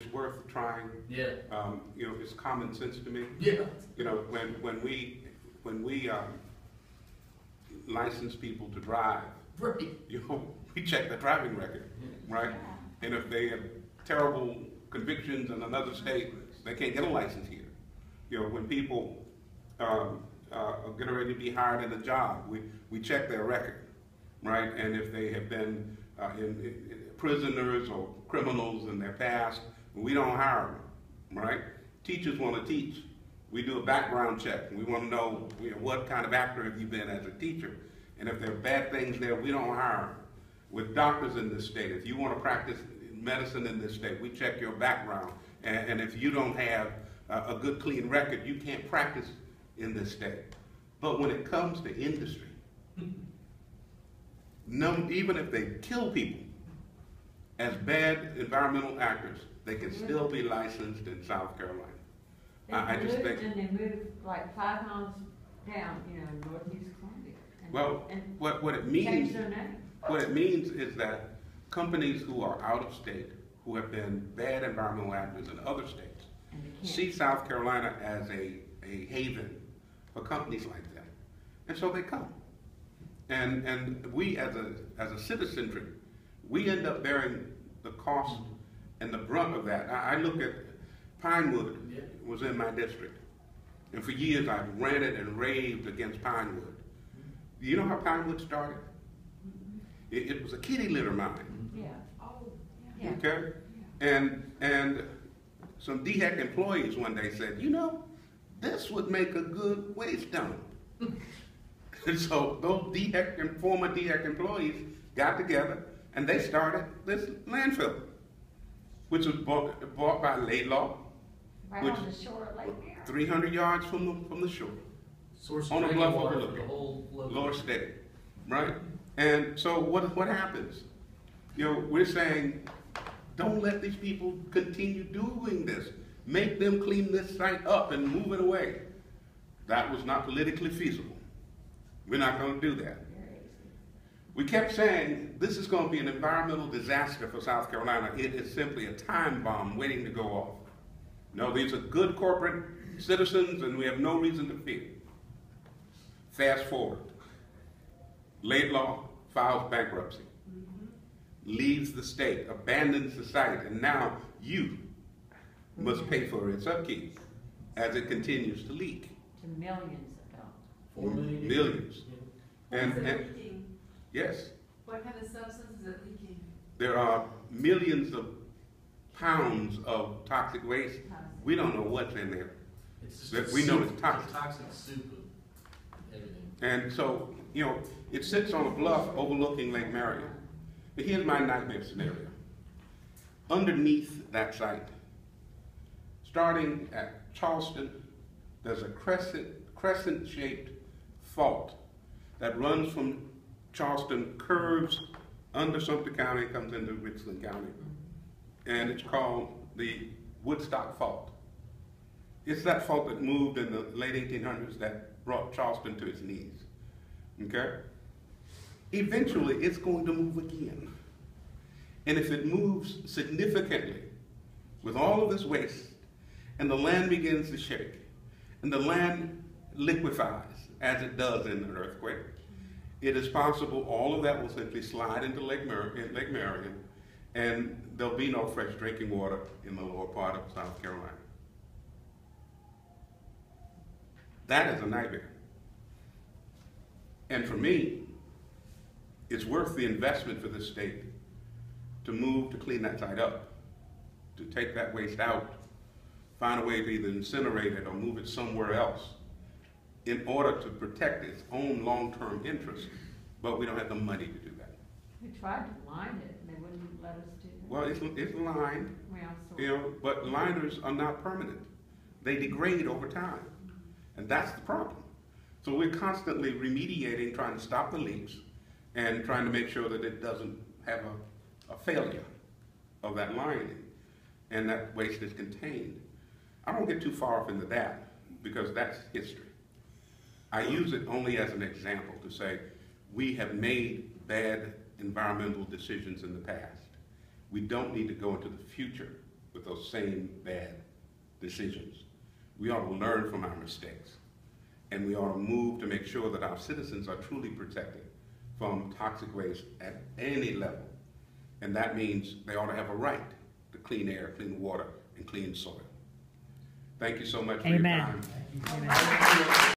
It's worth trying. Yeah. It's common sense to me. Yeah. When we license people to drive, Right. we check their driving record, right? And if they have terrible convictions in another state, they can't get a license here. When people are getting ready to be hired in a job, we check their record, right? And if they have been prisoners or criminals in their past, we don't hire them, right? Teachers want to teach. We do a background check. We want to know, what kind of actor have you been as a teacher? And if there are bad things there, we don't hire them. With doctors in this state, if you want to practice medicine in this state, we check your background. And if you don't have a good, clean record, you can't practice in this state. But when it comes to industry, even if they kill people as bad environmental actors, they can still be licensed in South Carolina. And they moved like 5 miles down, northeast Columbia. What it means, what it means is that companies who are out of state, who have been bad environmental actors in other states, see South Carolina as a haven for companies like that, and so they come. And we, as a citizenry, we end up bearing the cost and the brunt of that. I look at Pinewood was in my district, and for years I ranted and raved against Pinewood. You know how Pinewood started? It was a kitty litter mine. Yeah. Oh, yeah. Okay? And some DHEC employees one day said, this would make a good waste dump. And so those former DHEC employees got together and they started this landfill, which was bought by Laidlaw, right on the shore of Lake Mary. 300 yards from the shore, Source on a bluff overlooking the whole Lower State, right? And so what happens? We're saying, don't let these people continue doing this. Make them clean this site up and move it away. That was not politically feasible. We're not going to do that. We kept saying, this is going to be an environmental disaster for South Carolina. It is simply a time bomb waiting to go off. No, these are good corporate citizens and we have no reason to fear. Fast forward. Laidlaw files bankruptcy, leaves the state, abandons the site, and now you must pay for its upkeep as it continues to leak. To millions of dollars. 4 million. Millions. And leaking? yes, What kind of substance is it leaking? there are millions of pounds of toxic waste. We don't know what's in there. It's That just we know soup. it's toxic. It's a toxic soup of everything. And so, it sits on a bluff overlooking Lake Marion. But here's my nightmare scenario. Underneath that site, starting at Charleston, there's a crescent-shaped fault that runs from Charleston, curves under Sumter County, comes into Richland County. And it's called the Woodstock Fault. It's that fault that moved in the late 1800s that brought Charleston to its knees. Okay? Eventually, it's going to move again. And if it moves significantly with all of this waste, and the land begins to shake, and the land liquefies, as it does in an earthquake, it is possible all of that will simply slide into Lake Marion, and there'll be no fresh drinking water in the lower part of South Carolina. That is a nightmare. And for me, it's worth the investment for this state to move to clean that site up, to take that waste out, find a way to either incinerate it or move it somewhere else in order to protect its own long-term interests, but we don't have the money to do that. We tried to line it, and they wouldn't let us do that. Well, it's lined, Well, but liners are not permanent. They degrade over time, and that's the problem. So we're constantly remediating, trying to stop the leaks, and trying to make sure that it doesn't have a failure of that lining, and that waste is contained. I don't get too far off into that, because that's history. I use it only as an example to say, we have made bad environmental decisions in the past. We don't need to go into the future with those same bad decisions. We ought to learn from our mistakes, and we ought to move to make sure that our citizens are truly protected from toxic waste at any level. And that means they ought to have a right to clean air, clean water, and clean soil. Thank you so much for your Amen. time. Amen.